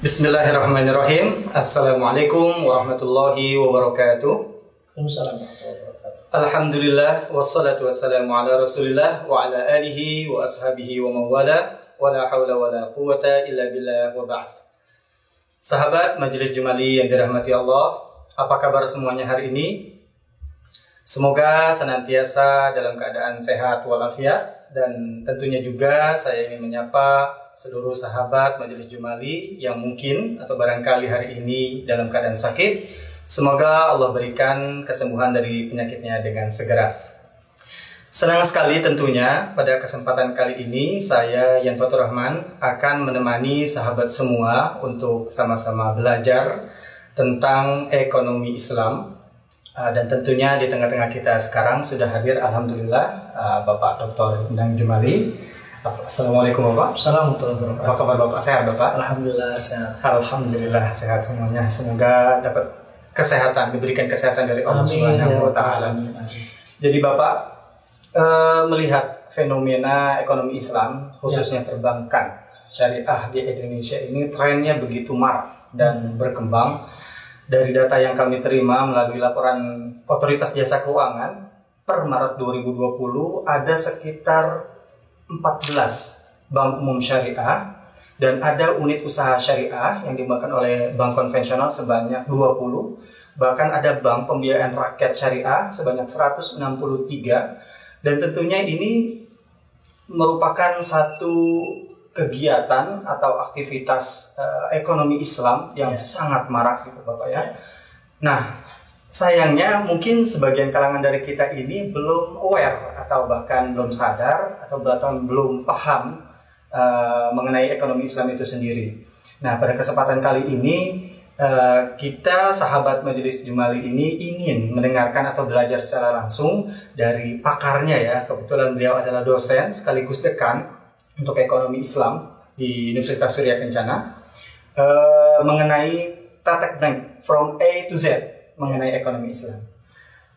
Bismillahirrahmanirrahim. Assalamualaikum warahmatullahi wabarakatuh. Waalaikumsalam warahmatullahi wabarakatuh. Alhamdulillah wassalatu wassalamu ala Rasulillah wa ala alihi wa ashabihi wa mawala wa la hawla wa la quwata illa billah wa ba'd. Sahabat Majelis Jumali yang dirahmati Allah, apa kabar semuanya hari ini? Semoga senantiasa dalam keadaan sehat walafiat, dan tentunya juga saya ingin menyapa seluruh sahabat Majelis Jumali yang mungkin atau barangkali hari ini dalam keadaan sakit. Semoga Allah berikan kesembuhan dari penyakitnya dengan segera. Senang sekali tentunya pada kesempatan kali ini saya Yan Fatur Rahman akan menemani sahabat semua untuk sama-sama belajar tentang ekonomi Islam. Dan tentunya di tengah-tengah kita sekarang sudah hadir alhamdulillah Bapak Dr. Endang Jumali. Assalamualaikum Bapak. Assalamualaikum. Apa kabar Bapak? Sehat Bapak? Alhamdulillah sehat. Alhamdulillah sehat semuanya. Semoga dapat kesehatan, diberikan kesehatan dari Allah Subhanahu wa Ta'ala. Jadi Bapak melihat fenomena ekonomi Islam, khususnya perbankan syariah di Indonesia ini trennya begitu marak dan berkembang. Dari data yang kami terima melalui laporan Otoritas Jasa Keuangan per Maret 2020 ada sekitar 14 bank umum syariah dan ada unit usaha syariah yang dimakan oleh bank konvensional sebanyak 20, bahkan ada bank pembiayaan rakyat syariah sebanyak 163, dan tentunya ini merupakan satu kegiatan atau aktivitas ekonomi Islam yang sangat marak gitu Bapak ya. Nah, sayangnya mungkin sebagian kalangan dari kita ini belum aware atau bahkan belum sadar atau bahkan belum paham mengenai ekonomi Islam itu sendiri. Nah, pada kesempatan kali ini kita sahabat Majelis Jumali ini ingin mendengarkan atau belajar secara langsung dari pakarnya ya. Kebetulan beliau adalah dosen sekaligus dekan untuk ekonomi Islam di Universitas Surya Kencana mengenai Tatek Bank from A to Z mengenai ekonomi Islam.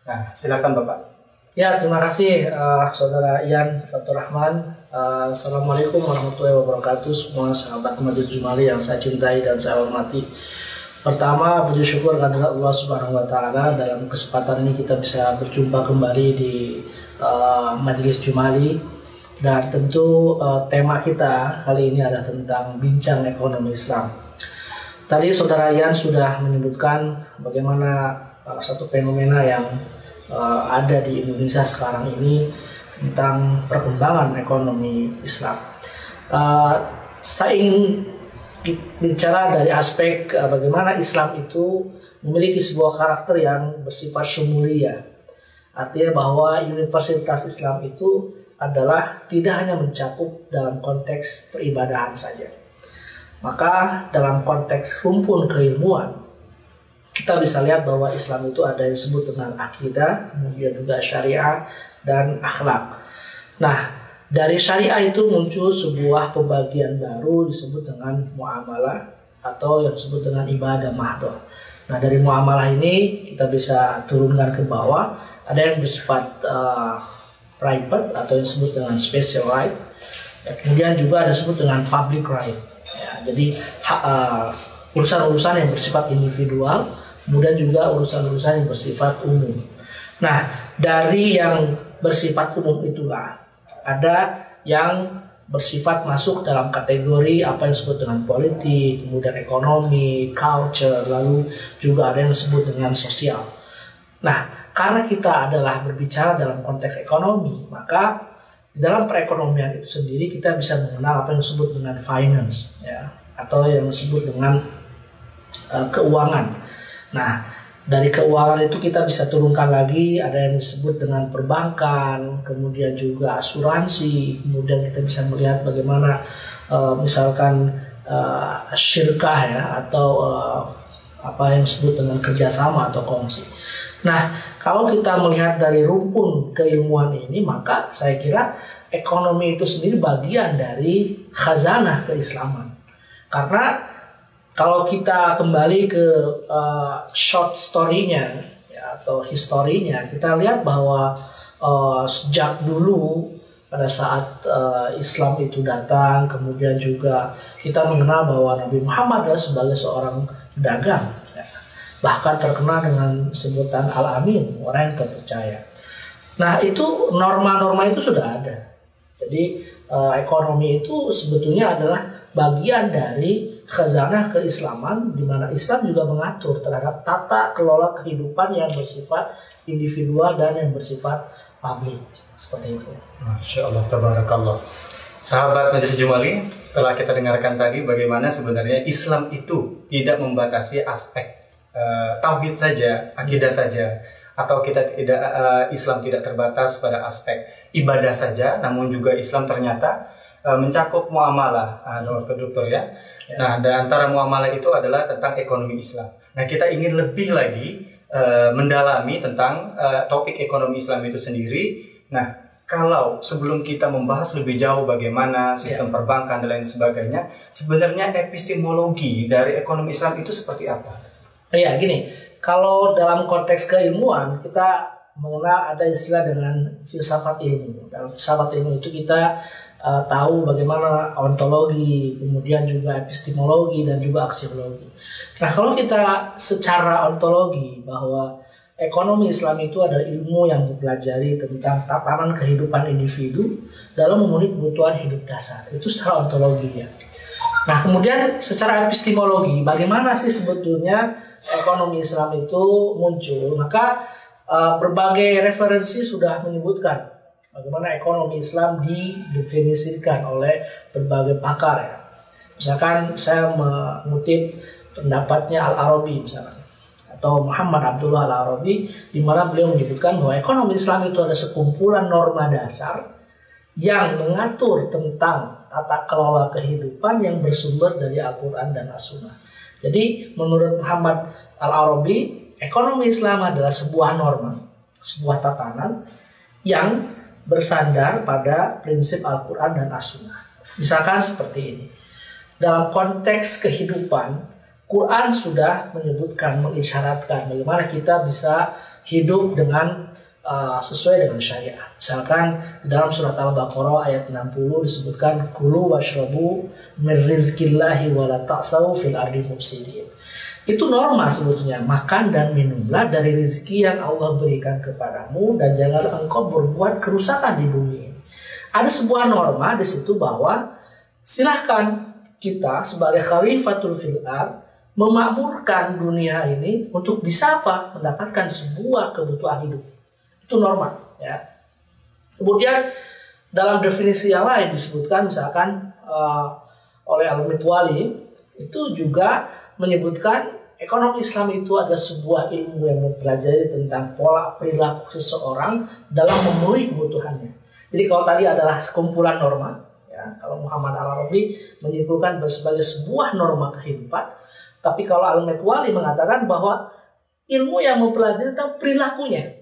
Nah, silakan Bapak. Ya, terima kasih Saudara Yan Fatur Rahman. Assalamualaikum warahmatullahi wabarakatuh. Semua sahabat Majelis Jumali yang saya cintai dan saya hormati. Pertama, puji syukur kepada Allah Subhanahu wa Ta'ala, dalam kesempatan ini kita bisa berjumpa kembali di Majelis Jumali. Dan tentu tema kita kali ini adalah tentang bincang ekonomi Islam. Tadi Saudara Yan sudah menyebutkan bagaimana satu fenomena yang ada di Indonesia sekarang ini tentang perkembangan ekonomi Islam. Saya ingin bicara dari aspek bagaimana Islam itu memiliki sebuah karakter yang bersifat syumuliyah. Artinya bahwa Universitas Islam itu adalah tidak hanya mencakup dalam konteks peribadahan saja. Maka dalam konteks rumpun keilmuan, kita bisa lihat bahwa Islam itu ada yang disebut dengan akidah, kemudian juga syariah dan akhlak. Nah, dari syariah itu muncul sebuah pembagian baru disebut dengan muamalah atau yang disebut dengan ibadah mahdoh. Nah, dari muamalah ini kita bisa turunkan ke bawah, ada yang bersifat private atau yang disebut dengan special right, ya, kemudian juga ada disebut dengan public right, ya, jadi urusan-urusan yang bersifat individual, kemudian juga urusan-urusan yang bersifat umum. Nah, dari yang bersifat umum itulah ada yang bersifat masuk dalam kategori apa yang disebut dengan politik, kemudian ekonomi, culture, lalu juga ada yang disebut dengan sosial. Nah, karena kita adalah berbicara dalam konteks ekonomi, maka dalam perekonomian itu sendiri kita bisa mengenal apa yang disebut dengan finance, ya, atau yang disebut dengan keuangan. Nah, dari keuangan itu kita bisa turunkan lagi, ada yang disebut dengan perbankan, kemudian juga asuransi, kemudian kita bisa melihat bagaimana misalkan syirkah ya, atau apa yang disebut dengan kerjasama atau kongsi. Nah, kalau kita melihat dari rumpun keilmuan ini, maka saya kira ekonomi itu sendiri bagian dari khazanah keislaman. Karena kalau kita kembali ke short story-nya ya, atau historinya, kita lihat bahwa sejak dulu pada saat Islam itu datang, kemudian juga kita mengenal bahwa Nabi Muhammad adalah sebagai seorang pedagang, ya. Bahkan terkenal dengan sebutan Al-Amin, orang yang terpercaya. Nah, itu norma-norma itu sudah ada. Jadi ekonomi itu sebetulnya adalah bagian dari khazanah keislaman, di mana Islam juga mengatur terhadap tata kelola kehidupan yang bersifat individual dan yang bersifat publik, seperti itu. Masya Allah, tabarakallah. Sahabat Majelis Jumali, telah kita dengarkan tadi bagaimana sebenarnya Islam itu tidak membatasi aspek tauhid saja, akidah saja, atau Islam tidak terbatas pada aspek ibadah saja, namun juga Islam ternyata mencakup muamalah, dokter ya. Nah, dan antara muamalah itu adalah tentang ekonomi Islam. Nah, kita ingin lebih lagi mendalami tentang topik ekonomi Islam itu sendiri. Nah, kalau sebelum kita membahas lebih jauh bagaimana sistem perbankan dan lain sebagainya, sebenarnya epistemologi dari ekonomi Islam itu seperti apa? Iya, gini, kalau dalam konteks keilmuan kita mengenal ada istilah dengan filsafat ilmu. Dalam filsafat ilmu itu kita tahu bagaimana ontologi, kemudian juga epistemologi dan juga aksiologi. Nah, kalau kita secara ontologi bahwa ekonomi Islam itu adalah ilmu yang mempelajari tentang tatanan kehidupan individu dalam memenuhi kebutuhan hidup dasar. Itu secara ontologinya. Nah, kemudian secara epistemologi, bagaimana sih sebetulnya ekonomi Islam itu muncul? Maka berbagai referensi sudah menyebutkan bagaimana ekonomi Islam didefinisikan oleh berbagai pakar, ya. Misalkan saya mengutip pendapatnya Al-Arabi misalkan, atau Muhammad Abdullah Al-Arabi, di mana beliau menyebutkan bahwa ekonomi Islam itu ada sekumpulan norma dasar yang mengatur tentang tata kelola kehidupan yang bersumber dari Al-Quran dan As-Sunnah. Jadi menurut Muhammad Al-Arabi, ekonomi Islam adalah sebuah norma, sebuah tatanan yang bersandar pada prinsip Al-Quran dan As-Sunnah. Misalkan seperti ini. Dalam konteks kehidupan, Quran sudah menyebutkan, mengisyaratkan bagaimana kita bisa hidup dengan sesuai dengan syariah. Misalkan dalam surat Al-Baqarah ayat 60 disebutkan kulu washrabu min rizqillahi wa la ta'tsaw fil ardi mufsidin. Itu norma sebetulnya, makan dan minumlah dari rezeki yang Allah berikan kepadamu dan janganlah engkau berbuat kerusakan di bumi. Ada sebuah norma di situ bahwa silahkan kita sebagai khalifatul fil ard memakmurkan dunia ini untuk bisa apa? Mendapatkan sebuah kebutuhan hidup. Itu norma, ya. Kemudian dalam definisi yang lain disebutkan misalkan oleh Al-Mitwali itu juga menyebutkan ekonomi Islam itu adalah sebuah ilmu yang mempelajari tentang pola perilaku seseorang dalam memenuhi kebutuhannya. Jadi kalau tadi adalah sekumpulan norma, ya, kalau Muhammad Al-Arabi menyimpulkan sebagai sebuah norma kehidupan, tapi kalau Al-Mitwali mengatakan bahwa ilmu yang mempelajari tentang perilakunya.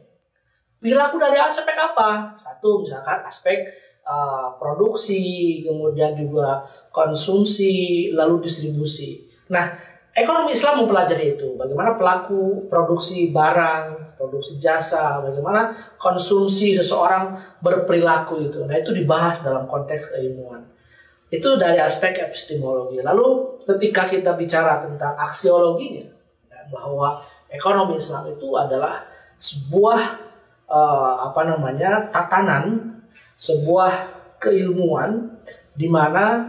Perilaku dari aspek apa? Satu, misalkan aspek produksi, kemudian juga konsumsi, lalu distribusi. Nah, ekonomi Islam mempelajari itu. Bagaimana pelaku produksi barang, produksi jasa, bagaimana konsumsi seseorang berperilaku itu. Nah, itu dibahas dalam konteks keilmuan. Itu dari aspek epistemologi. Lalu ketika kita bicara tentang aksiologinya, bahwa ekonomi Islam itu adalah sebuah tatanan, sebuah keilmuan di mana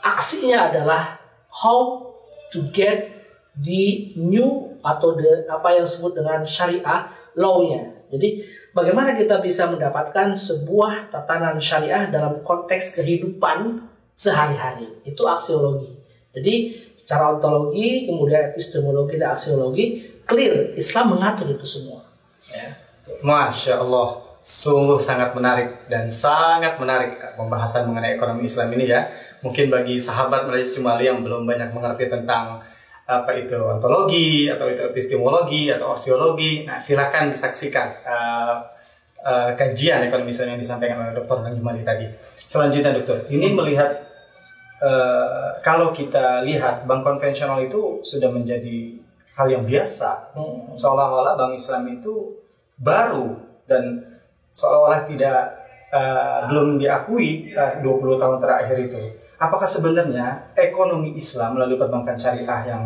aksinya adalah how to get the new atau apa yang disebut dengan syariah law-nya. Jadi bagaimana kita bisa mendapatkan sebuah tatanan syariah dalam konteks kehidupan sehari-hari. Itu aksiologi. Jadi secara ontologi, kemudian epistemologi dan aksiologi, clear Islam mengatur itu semua. Ya. Masya Allah, sungguh sangat menarik dan sangat menarik pembahasan mengenai ekonomi Islam ini ya. Mungkin bagi sahabat Majelis Jumali yang belum banyak mengerti tentang apa itu ontologi atau itu epistemologi atau aksiologi, nah silakan disaksikan kajian ekonomi Islam yang disampaikan oleh Dr. Jumali tadi. Selanjutnya Dokter, ini melihat kalau kita lihat bank konvensional itu sudah menjadi hal yang biasa, seolah-olah bank Islam itu baru dan seolah-olah tidak belum diakui 20 tahun terakhir itu. Apakah sebenarnya ekonomi Islam melalui perbankan syariah yang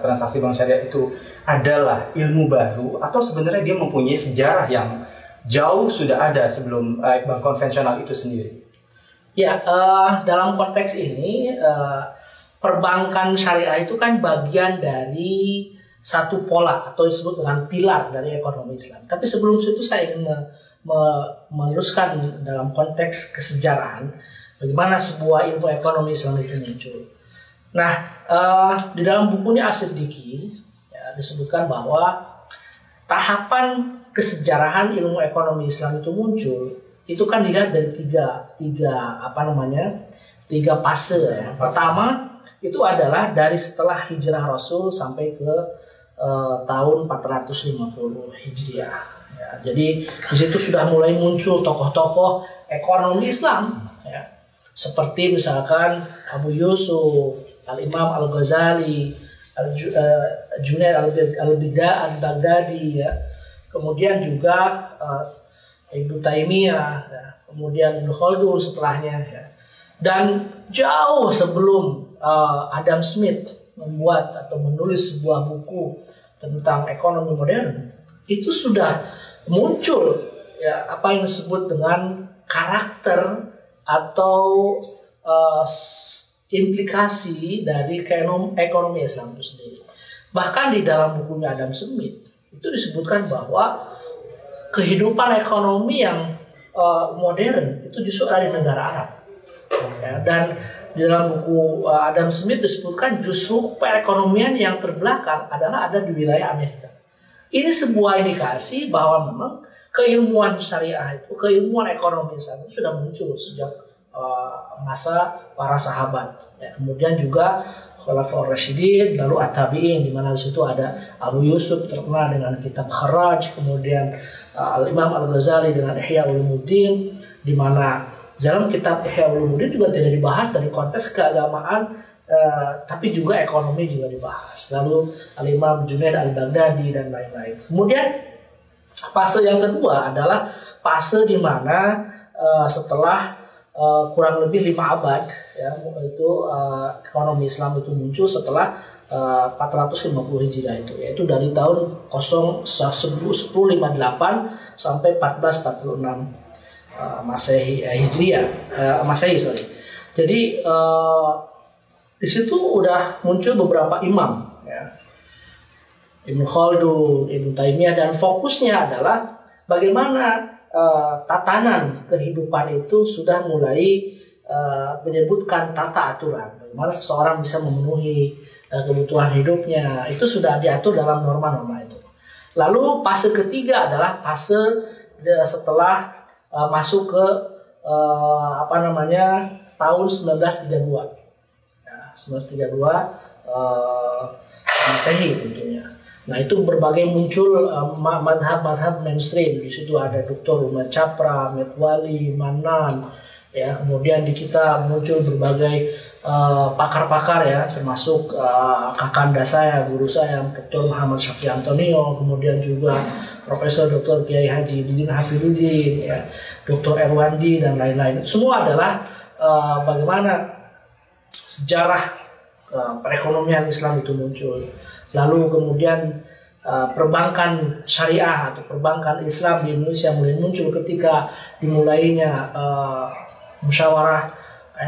transaksi bank syariah itu adalah ilmu baru, atau sebenarnya dia mempunyai sejarah yang jauh sudah ada sebelum bank konvensional itu sendiri? Ya, dalam konteks ini perbankan syariah itu kan bagian dari satu pola atau disebut dengan pilar dari ekonomi Islam. Tapi sebelum itu saya ingin meneruskan dalam konteks kesejarahan bagaimana sebuah ilmu ekonomi Islam itu muncul. Nah, di dalam bukunya As-Siddiqi ya, disebutkan bahwa tahapan kesejarahan ilmu ekonomi Islam itu muncul itu kan dilihat dari tiga fase ya. Pertama itu adalah dari setelah hijrah Rasul sampai ke tahun 450 Hijriah. Ya, jadi di situ sudah mulai muncul tokoh-tokoh ekonomi Islam, ya, seperti misalkan Abu Yusuf, Al-Imam Al-Ghazali, Junaid Al-Baghdadi, ya. Kemudian juga Ibnu Taimiyah, ya. Kemudian Ibnu Khaldun setelahnya, ya. Dan jauh sebelum Adam Smith membuat atau menulis sebuah buku tentang ekonomi modern, itu sudah muncul ya apa yang disebut dengan karakter atau implikasi dari ekonomi Islam itu sendiri. Bahkan di dalam bukunya Adam Smith itu disebutkan bahwa kehidupan ekonomi yang modern itu justru ada di negara Arab. Ya, dan di dalam buku Adam Smith disebutkan justru perekonomian yang terbelakang adalah ada di wilayah Amerika. Ini sebuah indikasi bahwa memang keilmuan syariah itu, keilmuan ekonomi Islam itu sudah muncul sejak masa para sahabat. Ya, kemudian juga Khulafaur Rasyidin, lalu At-Tabi'in, di mana di situ ada Abu Yusuf terkenal dengan kitab Kharaj, kemudian Al-Imam Al-Ghazali dengan Ihya Ulumuddin, di mana dalam kitab Ihya Ulumuddin juga tidak dibahas dari konteks keagamaan, tapi juga ekonomi juga dibahas. Lalu Al-Imam Junaid Al-Baghdadi dan lain-lain. Kemudian fase yang kedua adalah fase di mana setelah kurang lebih 5 abad, ya, itu ekonomi Islam itu muncul setelah 450 Hijriah itu, yaitu dari tahun 1058 sampai 1446 Masehi, sorry. Jadi di situ udah muncul beberapa imam, ya. Ibnu Khaldun, Ibnu Taimiyah, dan fokusnya adalah bagaimana tatanan kehidupan itu sudah mulai menyebutkan tata aturan. Bagaimana seseorang bisa memenuhi kebutuhan hidupnya, itu sudah diatur dalam norma-norma itu. Lalu fase ketiga adalah fase setelah masuk ke tahun 1932. Ya, 1932 Masehi tentunya. Nah, itu berbagai muncul madhab-madhab mainstream. Di situ ada Dr. Umar Chapra, Metwali, Manan, ya. Kemudian di kita muncul berbagai pakar-pakar, ya, termasuk kakanda saya, guru saya, Dr. Muhammad Syafi Antonio, kemudian juga Profesor Dr. Kiai Haji Didin Hafidhuddin, ya, Dr. Erwandi dan lain-lain. Semua adalah bagaimana sejarah perekonomian Islam itu muncul. Lalu kemudian perbankan syariah atau perbankan Islam di Indonesia mulai muncul ketika dimulainya musyawarah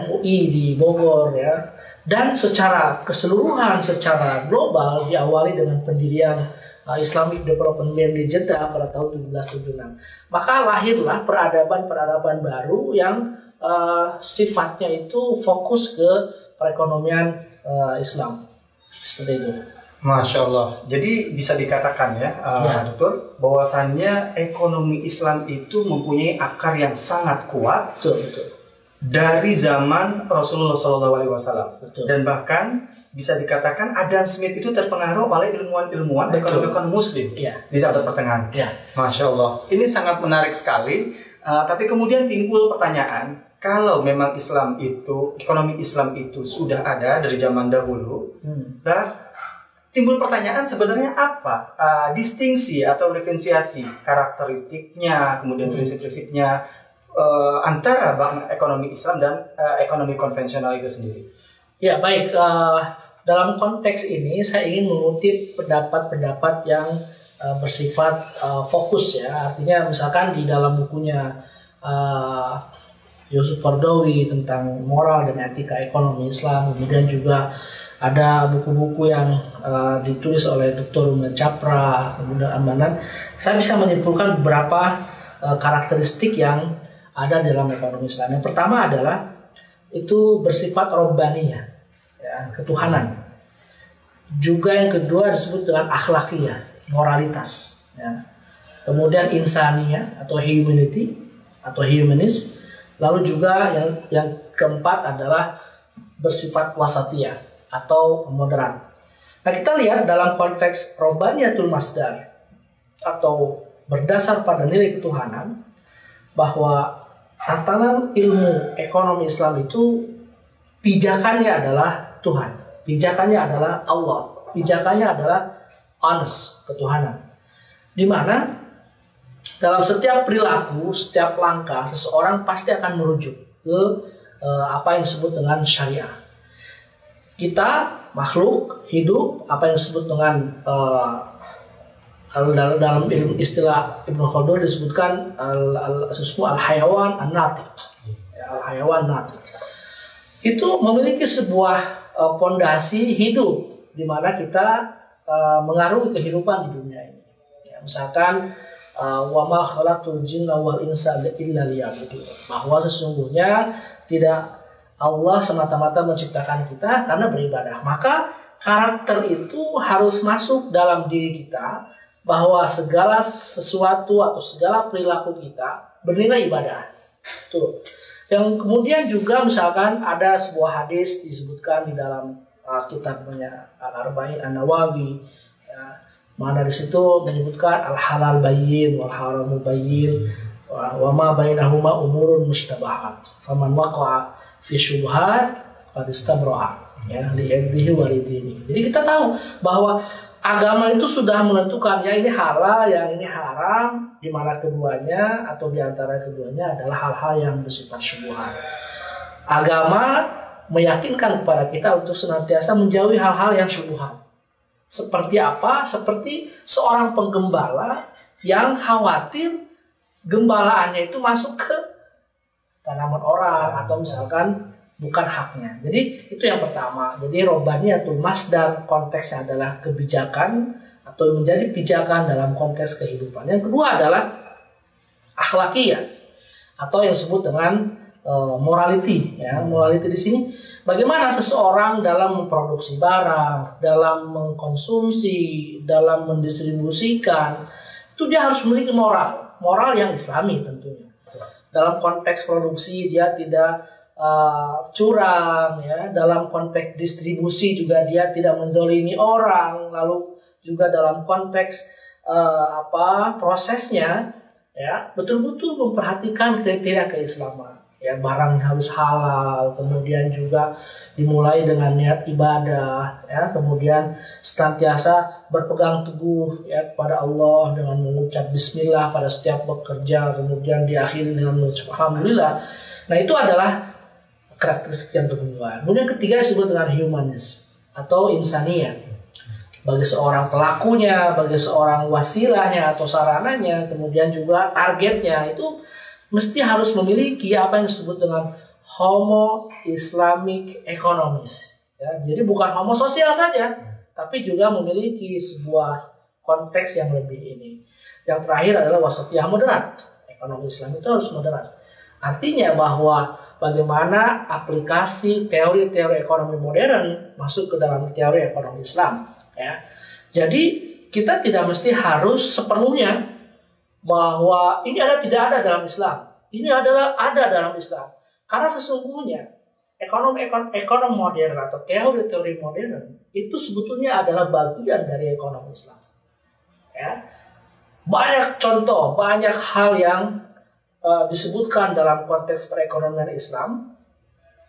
MUI di Bogor, ya. Dan secara keseluruhan, secara global diawali dengan pendirian Islamic Development Bank di Jeddah pada tahun 1776. Maka lahirlah peradaban-peradaban baru yang sifatnya itu fokus ke perekonomian Islam. Seperti itu. Masya Allah. Jadi bisa dikatakan ya, Dokter, bahwasannya ekonomi Islam itu mempunyai akar yang sangat kuat. Betul. Dari zaman Rasulullah SAW. Dan bahkan bisa dikatakan Adam Smith itu terpengaruh oleh ilmuwan-ilmuwan ekonomi Muslim, ya, di zaman pertengahan. Ya. Masya Allah. Ini sangat menarik sekali. Tapi kemudian timbul pertanyaan, kalau memang ekonomi Islam itu sudah ada dari zaman dahulu, timbul pertanyaan sebenarnya apa distingsi atau diferensiasi karakteristiknya, kemudian prinsip-prinsipnya antara ekonomi Islam dan ekonomi konvensional itu sendiri? Ya baik, dalam konteks ini saya ingin mengutip pendapat-pendapat yang bersifat fokus ya. Artinya misalkan di dalam bukunya Yusuf Qaradawi tentang moral dan etika ekonomi Islam, kemudian juga ada buku-buku yang ditulis oleh Dr. Umar Capra, kemudian Amanan. Saya bisa menyimpulkan beberapa karakteristik yang ada dalam ekonomi Islam. Yang pertama adalah itu bersifat robbaniyah, ya, ketuhanan. Juga yang kedua disebut dengan akhlakiyah, moralitas. Ya. Kemudian insaniyah atau humanity atau humanis. Lalu juga yang keempat adalah bersifat wasatiyah atau moderat. Nah kita lihat dalam konteks robbaniyatul masdar atau berdasar pada nilai ketuhanan, bahwa tatanan ilmu ekonomi Islam itu pijakannya adalah Tuhan, pijakannya adalah Allah, pijakannya adalah honest, ketuhanan. Di mana dalam setiap perilaku, setiap langkah seseorang pasti akan merujuk ke apa yang disebut dengan syariah. Kita makhluk hidup, apa yang disebut dengan dalam ilmu istilah Ibnu Khaldun disebutkan al-hayawan an-natiq. Al-hayawan natiq. Itu memiliki sebuah pondasi hidup di mana kita mengarungi kehidupan di dunia ini. Ya, misalkan wa ma khalaqtul jinna wal insa illa liya'budun. Bahwa sesungguhnya tidak Allah semata-mata menciptakan kita karena beribadah. Maka karakter itu harus masuk dalam diri kita, bahwa segala sesuatu atau segala perilaku kita bernilai ibadah. Tuh. Yang kemudian juga misalkan ada sebuah hadis disebutkan di dalam kitabnya Al-Arba'in An-Nawawi, ya, mana di situ menyebutkan al-halal bayyin wal haramu bayyin wa ma bainahuma umurun mustabahat. Faman waqa'a fi syubhat qad istabra'a, ya, li irdihi wa lidini. Jadi kita tahu bahwa agama itu sudah menentukan ya ini halal, yang ini haram, di mana keduanya atau di antara keduanya adalah hal-hal yang bersifat syubhat. Agama meyakinkan kepada kita untuk senantiasa menjauhi hal-hal yang syubhat. Seperti apa? Seperti seorang penggembala yang khawatir gembalaannya itu masuk ke tanaman orang atau misalkan bukan haknya. Jadi itu yang pertama. Jadi robbaniyatul masdar konteksnya adalah kebijakan atau menjadi pijakan dalam konteks kehidupan. Yang kedua adalah akhlakiyah atau yang disebut dengan morality. Ya, morality di sini bagaimana seseorang dalam memproduksi barang, dalam mengkonsumsi, dalam mendistribusikan, itu dia harus memiliki moral yang Islami tentunya. Dalam konteks produksi dia tidak curang, ya. Dalam konteks distribusi juga dia tidak menzalimi orang. Lalu juga dalam konteks prosesnya, ya, betul-betul memperhatikan kriteria keislaman. Ya, barang harus halal, kemudian juga dimulai dengan niat ibadah, ya, kemudian senantiasa berpegang teguh, ya, kepada Allah dengan mengucap bismillah pada setiap bekerja, kemudian diakhiri dengan mengucap alhamdulillah. Nah itu adalah karakteristik yang kedua. Kemudian ketiga disebut dengan humanis atau insaniyah. Bagi seorang pelakunya, bagi seorang wasilahnya atau sarananya, kemudian juga targetnya itu mesti harus memiliki apa yang disebut dengan homo islamic economies. Ya, jadi bukan homo sosial saja, tapi juga memiliki sebuah konteks yang lebih ini. Yang terakhir adalah wasatiyah moderat. Ekonomi Islam itu harus moderat. Artinya bahwa bagaimana aplikasi teori-teori ekonomi modern masuk ke dalam teori ekonomi Islam. Ya. Jadi kita tidak mesti harus sepenuhnya bahwa ini tidak ada dalam Islam. Ini adalah ada dalam Islam. Karena sesungguhnya ekonomi modern atau teori-teori modern itu sebetulnya adalah bagian dari ekonomi Islam. Ya. Banyak contoh, banyak hal yang disebutkan dalam konteks perekonomian Islam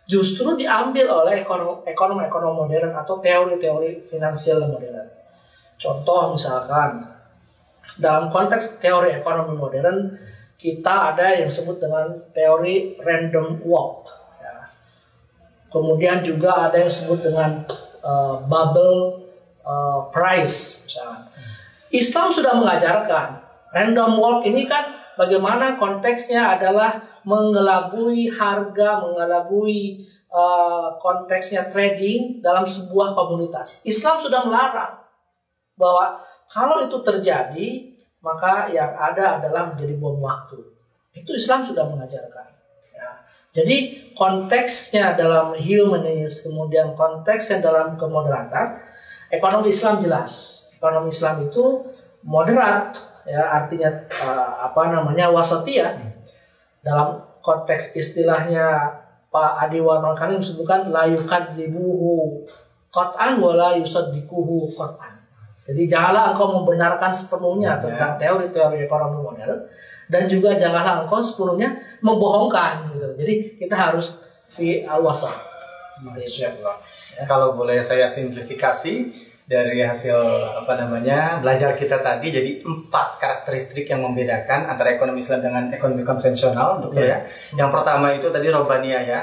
justru diambil oleh ekonomi modern atau teori-teori finansial modern. Contoh misalkan dalam konteks teori ekonomi modern kita ada yang disebut dengan teori random walk. Ya. Kemudian juga ada yang disebut dengan bubble price misalnya. Islam sudah mengajarkan random walk ini kan bagaimana konteksnya adalah mengelabui harga, mengelabui konteksnya trading dalam sebuah komunitas. Islam sudah melarang bahwa kalau itu terjadi, maka yang ada adalah menjadi bom waktu. Itu Islam sudah mengajarkan. Ya. Jadi konteksnya dalam humanis, kemudian konteksnya dalam kemoderatan, ekonomi Islam jelas. Ekonomi Islam itu moderat, ya artinya wasatiyah. Dalam konteks istilahnya Pak Adi Warman disebutkan la yukadzibuhu qat'an wa la yusaddiquhu qat'an. Jadi janganlah engkau membenarkan sepenuhnya tentang teori-teori ekonomi modern dan juga janganlah engkau sepenuhnya membohongkan gitu. Jadi kita harus fi al-wasat. Kalau boleh saya simplifikasi dari hasil belajar kita tadi, jadi 4 karakteristik yang membedakan antara ekonomi Islam dengan ekonomi konvensional, dokter ya. Yang pertama itu tadi robaniyah ya,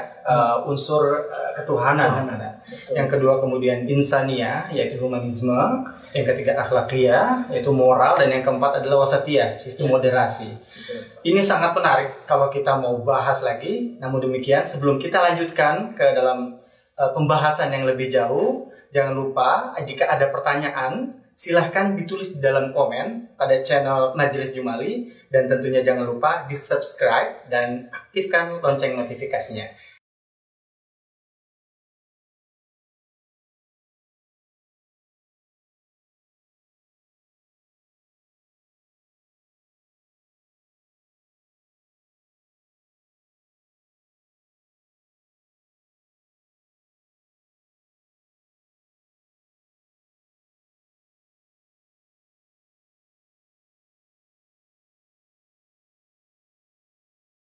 unsur ketuhanan. Yang kedua kemudian insaniyah, yaitu humanisme. Yang ketiga akhlakiyah, yaitu moral. Dan yang keempat adalah wasatiyah, sistem moderasi. Ini sangat menarik kalau kita mau bahas lagi. Namun demikian, sebelum kita lanjutkan ke dalam pembahasan yang lebih jauh, jangan lupa jika ada pertanyaan silahkan ditulis di dalam komen pada channel Majelis Jumali, dan tentunya jangan lupa di subscribe dan aktifkan lonceng notifikasinya.